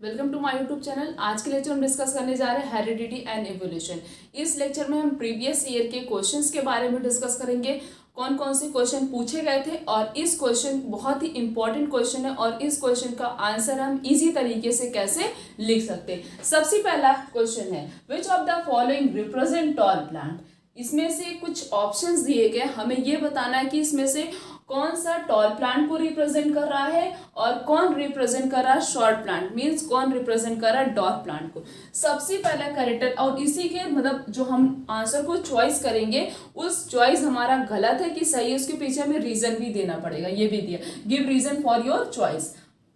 Welcome to my YouTube channel. आज के lecture हम डिस्कस करने जा रहे हैं हेरिडिटी एंड एवोल्यूशन। इस लेक्चर में हम प्रीवियस ईयर के क्वेश्चंस के बारे में डिस्कस करेंगे, कौन कौन से क्वेश्चन पूछे गए थे और इस क्वेश्चन बहुत ही इंपॉर्टेंट क्वेश्चन है और इस क्वेश्चन का आंसर हम इजी तरीके से कैसे लिख सकते हैं। सबसे पहला क्वेश्चन है which of the following represent tall plant. इसमें से कुछ ऑप्शंस दिए गए, हमें ये बताना है कि इसमें से कौन सा टॉल प्लांट को रिप्रेजेंट कर रहा है और कौन रिप्रेजेंट कर रहा है शॉर्ट प्लांट, मींस कौन रिप्रेजेंट कर रहा है डॉर्क प्लांट को। सबसे पहला करेक्टर और इसी के मतलब जो हम आंसर को चॉइस करेंगे उस चॉइस हमारा गलत है कि सही है, उसके पीछे हमें रीजन भी देना पड़ेगा। ये भी दिया, give reason for your choice.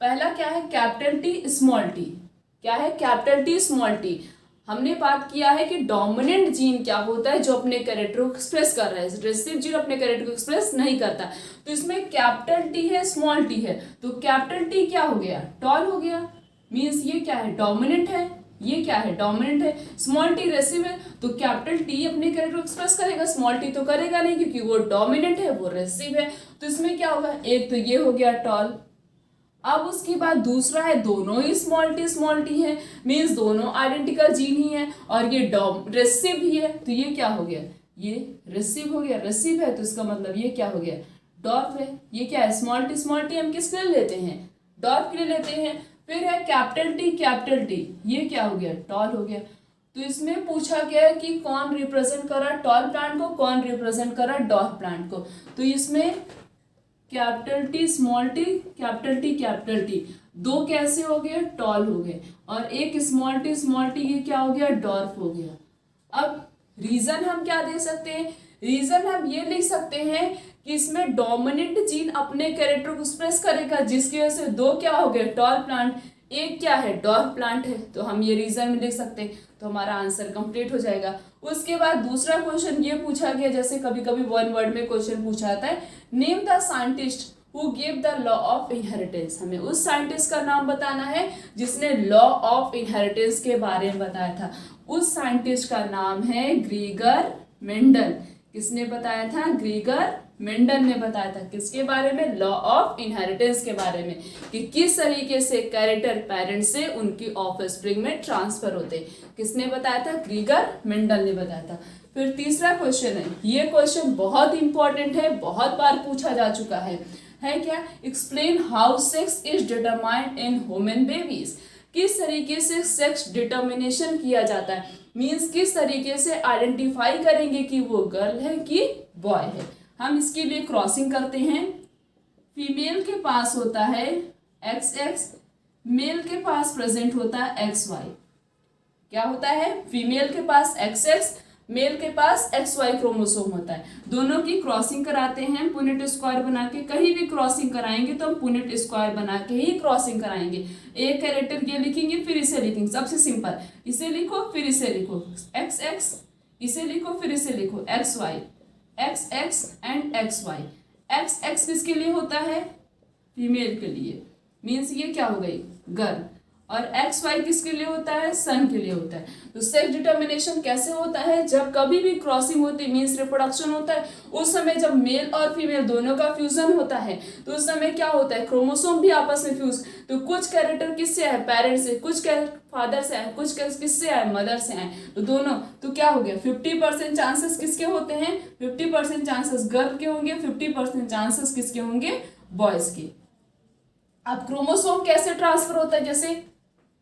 पहला क्या है, कैपिटल टी स्मॉल टी। क्या है, कैपिटल टी स्मॉल टी। हमने बात किया है कि डोमिनेंट जीन क्या होता है, जो अपने कैरेक्टर को एक्सप्रेस कर रहा है, रिसेसिव जीन अपने कैरेक्टर को एक्सप्रेस नहीं करता। तो इसमें कैपिटल टी है, स्मॉल टी है, तो कैपिटल टी क्या हो गया, टॉल हो गया। मीन्स ये क्या है, डोमिनेंट है। ये क्या है, डोमिनेंट है। स्मॉल टी रेसिव है, तो कैपिटल टी अपने कैरेक्टर को एक्सप्रेस करेगा, स्मॉल टी तो करेगा नहीं क्योंकि वो डोमिनेंट है, वो रेसिव है। तो इसमें क्या होगा, एक तो ये हो गया टॉल। अब उसके बाद दूसरा है दोनों ही स्मॉल टी है, मीन्स दोनों आइडेंटिकल जीन ही है और ये रेसिव ही है, तो ये क्या हो गया, ये रेसिव हो गया। रेसिव है तो इसका मतलब ये क्या हो गया, डॉर्फ है। ये क्या है, स्मॉल टी हम किसके लिए लेते हैं, डॉर्फ के लिए लेते हैं। फिर है कैपिटल टी, ये क्या हो गया, टॉल हो गया। तो इसमें पूछा गया है कि कौन रिप्रेजेंट कर रहा है टॉल प्लांट को, कौन रिप्रेजेंट कर रहा है डॉर्फ प्लांट को। तो इसमें capital T small T, capital T, दो कैसे हो गए, टॉल हो गए, और एक स्मॉल टी ये क्या हो गया, डॉर्फ हो गया। अब रीजन हम क्या दे सकते हैं, रीजन हम ये लिख सकते हैं कि इसमें डोमिनेंट जीन अपने कैरेक्टर को एक्सप्रेस करेगा, जिसकी वजह से दो क्या हो गए, टॉल प्लांट, एक क्या है, डॉर्फ प्लांट है। तो हम ये रीजन में लिख सकते हैं, तो हमारा आंसर कंप्लीट हो जाएगा। उसके बाद दूसरा क्वेश्चन ये पूछा गया, जैसे कभी कभी वन वर्ड में क्वेश्चन पूछा जाता है, name the scientist who give the law of inheritance. हमें उस साइंटिस्ट का नाम बताना है जिसने लॉ ऑफ इनहेरिटेंस के बारे में बताया था। उस साइंटिस्ट का नाम है ग्रीगर मेंडल। किसने बताया था, ग्रीगर मेंडल ने बताया था। किसके बारे में, लॉ ऑफ इनहेरिटेंस के बारे में, कि किस तरीके से कैरेक्टर पेरेंट से उनकी ऑफस्प्रिंग में ट्रांसफर होते। किसने बताया था, ग्रीगर मेंडल ने बताया था। फिर तीसरा क्वेश्चन है, ये क्वेश्चन बहुत इंपॉर्टेंट है, बहुत बार पूछा जा चुका है क्या, explain how sex is determined in human babies. किस तरीके से सेक्स डिटर्मिनेशन किया जाता है, मीन्स किस तरीके से आइडेंटिफाई करेंगे कि वो गर्ल है कि बॉय है। हम इसके लिए क्रॉसिंग करते हैं। फीमेल के पास होता है XX, मेल के पास प्रेजेंट होता है XY। क्या होता है, फीमेल के पास XX, मेल के पास XY क्रोमोसोम होता है। दोनों की क्रॉसिंग कराते हैं पुनेट स्क्वायर बना के। कहीं भी क्रॉसिंग कराएंगे तो हम पुनेट स्क्वायर बना के ही क्रॉसिंग कराएंगे। एक कैरेक्टर ये लिखेंगे फिर इसे लिखेंगे, सबसे सिंपल, इसे लिखो फिर इसे लिखो, XX, इसे लिखो फिर इसे लिखो, XY, XX and XY। XX किसके लिए होता है, फीमेल के लिए, मीन्स ये क्या हो गई, गर्ल, और XY किसके लिए होता है, सन के लिए होता है। तो सेक्स डिटर्मिनेशन कैसे होता है, जब कभी भी क्रॉसिंग होती है, मीन्स रिप्रोडक्शन होता है, उस समय जब मेल और फीमेल दोनों का फ्यूजन होता है तो उस समय क्या होता है, क्रोमोसोम भी आपस में फ्यूज। तो कुछ कैरेक्टर किससे आए, पेरेंट्स से, कुछ फादर से आए, कुछ किससे आए, मदर से आए, तो दोनों। तो क्या हो गया, 50% चांसेस किसके होते हैं, 50% चांसेस गर्ल के होंगे, 50% चांसेस किसके होंगे, बॉयज के। अब क्रोमोसोम कैसे ट्रांसफर होता है, जैसे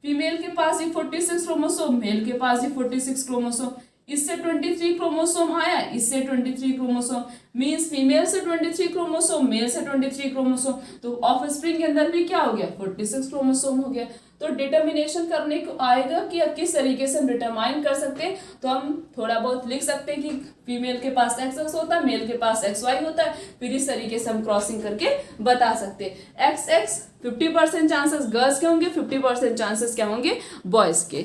फीमेल के पास ये 46 क्रोमोसोम, मेल के पास ये 46 क्रोमोसोम, इससे 23 क्रोमोसोम आया, इससे 23 क्रोमोसोम, मींस फीमेल से 23 क्रोमोसोम, मेल से 23 क्रोमोसोम, तो ऑफस्प्रिंग के अंदर भी क्या हो गया, 46 क्रोमोसोम हो गया। तो डिटर्मिनेशन करने को आएगा कि किस तरीके से हम डिटरमाइन कर सकते हैं, तो हम थोड़ा बहुत लिख सकते हैं कि फीमेल के पास XX होता है, मेल के पास XY होता है, फिर इस तरीके से हम क्रॉसिंग करके बता सकते हैं। XX 50% चांसेस गर्ल्स के होंगे, 50% चांसेस क्या होंगे, बॉयज के।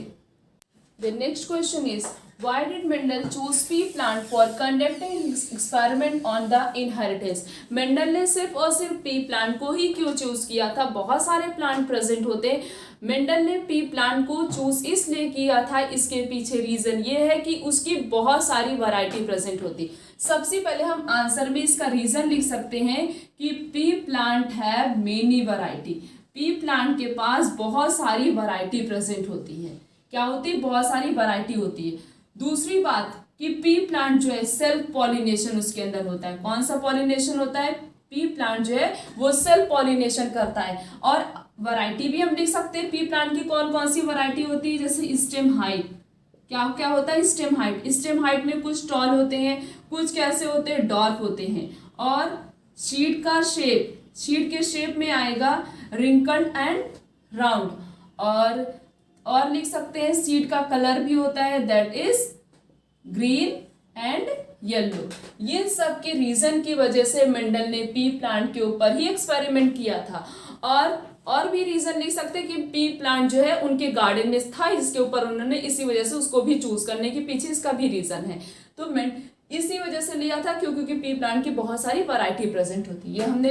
The next question is, why did Mendel choose pea plant for conducting his experiment on the inheritance? Mendel ने सिर्फ और सिर्फ पी प्लांट को ही क्यों चूज किया था, बहुत सारे प्लांट प्रेजेंट होते हैं, मेंडल ने पी प्लांट को चूज इसलिए किया था, इसके पीछे रीजन ये है कि उसकी बहुत सारी वैरायटी प्रेजेंट होती। सबसे पहले हम आंसर में इसका रीजन लिख सकते हैं कि पी प्लांट है मेनी वैरायटी। पी प्लांट के पास बहुत सारी वैरायटी प्रेजेंट होती है। क्या होती है? बहुत सारी वैरायटी होती है। दूसरी बात कि पी प्लांट जो है सेल्फ पॉलिनेशन उसके अंदर होता है। कौन सा पॉलिनेशन होता है? पी प्लांट जो है वो सेल्फ पॉलिनेशन करता है। और वैरायटी भी हम लिख सकते हैं पी प्लांट की कौन कौन सी वैरायटी होती है, जैसे स्टेम हाइट। क्या क्या होता है? Stem height. स्टेम हाइट में कुछ टॉल होते हैं, कुछ कैसे होते हैं? डॉर्फ होते हैं। और शीट का शेप, शीट के शेप में आएगा रिंकल्ड एंड राउंड। और लिख सकते हैं सीड का कलर भी होता है, that is green and yellow. ये सब के रीजन की वजह से मेंडल ने पी प्लांट के ऊपर ही एक्सपेरिमेंट किया था। और भी रीजन लिख सकते हैं कि पी प्लांट जो है उनके गार्डन में था, इसके ऊपर उन्होंने इसी वजह से उसको भी चूज करने के पीछे इसका भी रीजन है। तो इसी वजह से लिया था क्योंकि पी प्लांट की बहुत सारी वैरायटी प्रेजेंट होती है। ये हमने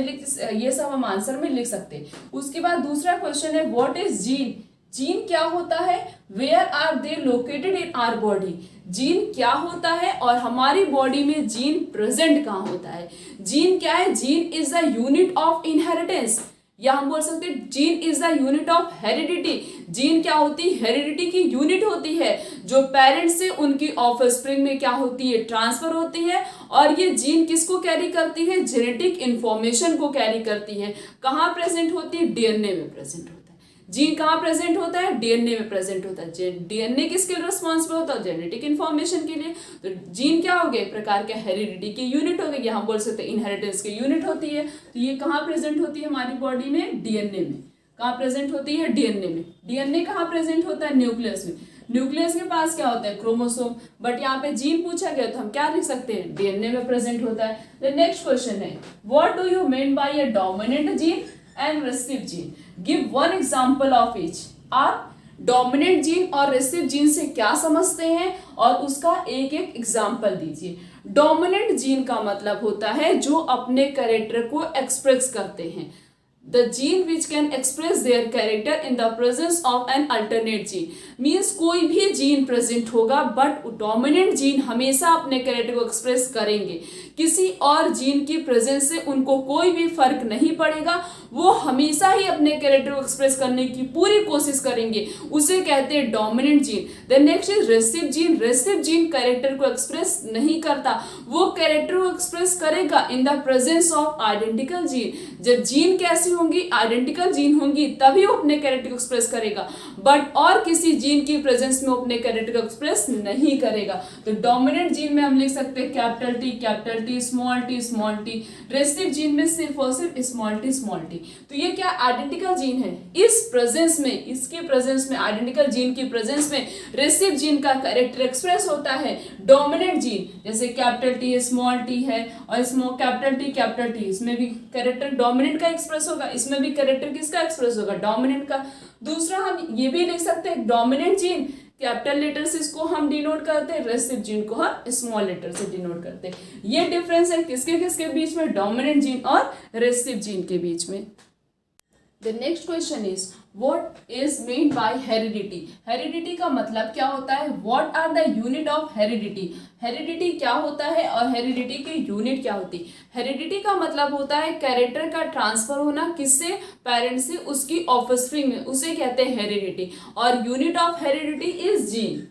ये सब हम आंसर में लिख सकते हैं। उसके बाद दूसरा क्वेश्चन है व्हाट इज जीन। जीन क्या होता है? Where are they located in our body. Gene क्या होता है और हमारी बॉडी में जीन प्रेजेंट कहाँ होता है? जीन क्या है? Gene is the unit of inheritance, या हम बोल सकते हैं gene is the unit of heredity. Gene क्या होती है? हेरिडिटी की यूनिट होती है, जो पेरेंट्स से उनकी ऑफस्प्रिंग में क्या होती है? ट्रांसफर होती है। और ये जीन किसको कैरी करती है? जेनेटिक इंफॉर्मेशन को कैरी करती है। कहाँ प्रेजेंट होती है? डीएनए में प्रेजेंट होता है। जीन कहाँ प्रेजेंट होता है? डीएनए में प्रेजेंट होता है। डीएनए किसके लिए रिस्पॉन्सिबल होता है? जेनेटिक इन्फॉर्मेशन के लिए। तो जीन क्या हो गया? एक प्रकार के हेरिडिटी की यूनिट हो गई, या हम बोल सकते हैं इनहेरिटेंस की यूनिट होती है। तो ये कहाँ प्रेजेंट होती है हमारी बॉडी में? डीएनए में। कहाँ प्रेजेंट होती है? डीएनए में। डीएनए कहाँ प्रेजेंट होता है? न्यूक्लियस में। न्यूक्लियस के पास क्या होता है? क्रोमोसोम। बट यहाँ पे जीन पूछा गया तो हम क्या लिख सकते हैं? डीएनए में प्रेजेंट होता है। द नेक्स्ट क्वेश्चन है what do you mean by a dominant gene and recessive gene. Give one example of each. आप डोमिनेंट जीन और रेसिसिव जीन से क्या समझते हैं और उसका एक एक एग्जाम्पल दीजिए। डोमिनेंट जीन का मतलब होता है जो अपने कैरेक्टर को एक्सप्रेस करते हैं। The gene which can express their character in the presence of an alternate gene means कोई भी जीन प्रेजेंट होगा बट डोमिनेंट जीन हमेशा अपने कैरेक्टर को एक्सप्रेस करेंगे। किसी और जीन की प्रेजेंस से उनको कोई भी फर्क नहीं पड़ेगा, वो हमेशा ही अपने कैरेक्टर को एक्सप्रेस करने की पूरी कोशिश करेंगे, उसे कहते हैं dominant gene. The next is recessive gene. Recessive gene character को एक्सप्रेस नहीं करता, वो कैरेक्टर को एक्सप्रेस करेगा in the presence of identical gene. जब जीन कैसी होंगी? आइडेंटिकल जीन होंगी, तभी वो अपने कैरेक्टर को एक्सप्रेस करेगा, बट और किसी जीन की प्रेजेंस में अपने कैरेक्टर को एक्सप्रेस नहीं करेगा। तो डोमिनेंट जीन में हम लिख सकते हैं capital T, small T. Recessive gene में सिर्फ और सिर्फ स्मॉल टी। तो ये क्या? आइडेंटिकल जीन है। इस प्रेजेंस में, इसके प्रेजेंस में, आइडेंटिकल जीन की प्रेजेंस में रेसिसिव जीन का कैरेक्टर एक्सप्रेस होता है। डोमिनेंट जीन जैसे कैपिटल टी, स्मॉल टी है, और कैपिटल टी, इसमें भी कैरेक्टर डोमिनेंट का एक्सप्रेस होगा, इसमें भी कैरेक्टर किसका एक्सप्रेस होगा? डोमिनेंट का। दूसरा हम ये भी लिख सकते हैं डोमिनेंट जीन कैपिटल लेटर से इसको हम डिनोट करते हैं, रेसिसिव जीन को हम स्मॉल लेटर से डिनोट करते हैं। ये डिफरेंस है किसके किसके बीच में? डोमिनेंट जीन और रेसिसिव जीन के बीच में। The next question is what is mean by heredity. Heredity का मतलब क्या होता है? What are the unit of heredity. Heredity क्या होता है और हेरिडिटी की यूनिट क्या होती है? हेरिडिटी का मतलब होता है कैरेक्टर का ट्रांसफर होना, किससे? पेरेंट से उसकी ऑफस्प्रिंग में, उसे कहते हैं हेरिडिटी। और unit of heredity is gene.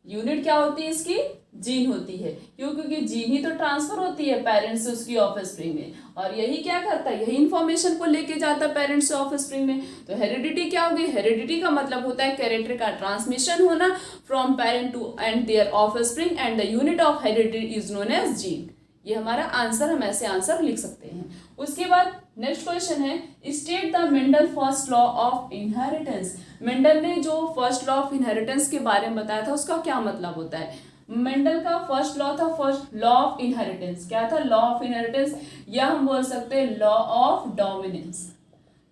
Unit क्या होती है इसकी? जीन होती है। क्यों? क्योंकि जीन ही तो ट्रांसफर होती है पेरेंट्स से उसकी ऑफस्प्रिंग में, और यही क्या करता है? यही इंफॉर्मेशन को लेके जाता है पेरेंट्स से ऑफस्प्रिंग में। तो हेरिडिटी क्या होगी? हेरिडिटी का मतलब होता है कैरेक्टर का ट्रांसमिशन होना from parent to and their offspring, and the unit of heredity is known as gene. ये हमारा आंसर, हम ऐसे आंसर लिख सकते हैं। उसके बाद नेक्स्ट क्वेश्चन है state the Mendel first law of inheritance. Mendel ने जो फर्स्ट लॉ ऑफ इनहेरिटेंस के बारे में बताया था उसका क्या मतलब होता है? मेंडल का फर्स्ट लॉ था फर्स्ट लॉ ऑफ इनहेरिटेंस। क्या था? लॉ ऑफ इनहेरिटेंस, या हम बोल सकते हैं लॉ ऑफ डोमिनेंस।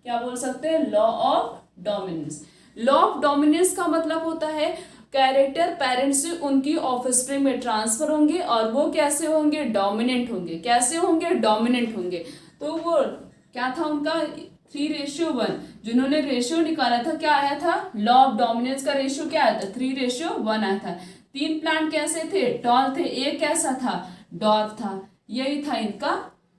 क्या बोल सकते हैं? Law of dominance. Law of dominance का मतलब होता है कैरेक्टर पेरेंट्स से उनकी ऑफस्प्रिंग में ट्रांसफर होंगे, और वो कैसे होंगे? डोमिनेंट होंगे। कैसे होंगे? डोमिनेंट होंगे। तो वो क्या था उनका? 3:1। जिन्होंने रेशियो निकाला था क्या आया था? लॉ ऑफ डोमिनेंस का रेशियो क्या आया था? 3:1 आया था। 3 प्लांट कैसे थे? टॉल थे। एक कैसा था? डॉर्फ था। यही था इनका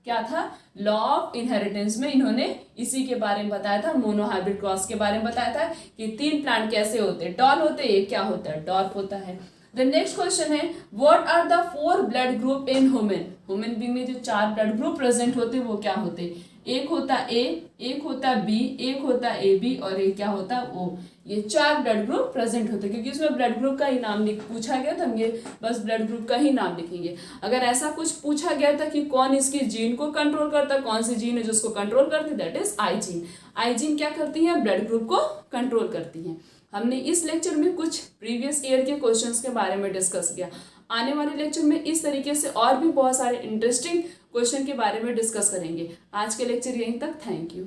क्या था, लॉ ऑफ इनहेरिटेंस में इन्होंने इसी के बारे में बताया था, मोनोहाइब्रिड क्रॉस के बारे में बताया था कि 3 प्लांट कैसे होते हैं, टॉल होते हैं, एक क्या होता है, डॉर्फ होता है। द नेक्स्ट क्वेश्चन है what are the 4 blood group in human, human being में जो 4 ब्लड ग्रुप प्रेजेंट होते हैं वो क्या होते हैं, एक होता ए, एक होता बी, एक होता ए बी और एक क्या होता ओ। ये 4 ब्लड ग्रुप प्रेजेंट होते हैं, क्योंकि इसमें ब्लड ग्रुप का ही नाम पूछा गया था, हम ये बस ब्लड ग्रुप का ही नाम लिखेंगे। अगर ऐसा कुछ पूछा गया था कि कौन इसकी जीन को कंट्रोल करता है, कौन सी जीन है जो उसको कंट्रोल करती है, that is I gene. I gene क्या करती है, ब्लड ग्रुप को कंट्रोल करती है। हमने इस लेक्चर में कुछ प्रीवियस ईयर के क्वेश्चंस के बारे में डिस्कस किया। आने वाले लेक्चर में इस तरीके से और भी बहुत सारे इंटरेस्टिंग क्वेश्चन के बारे में डिस्कस करेंगे। आज के लेक्चर यहीं तक, थैंक यू।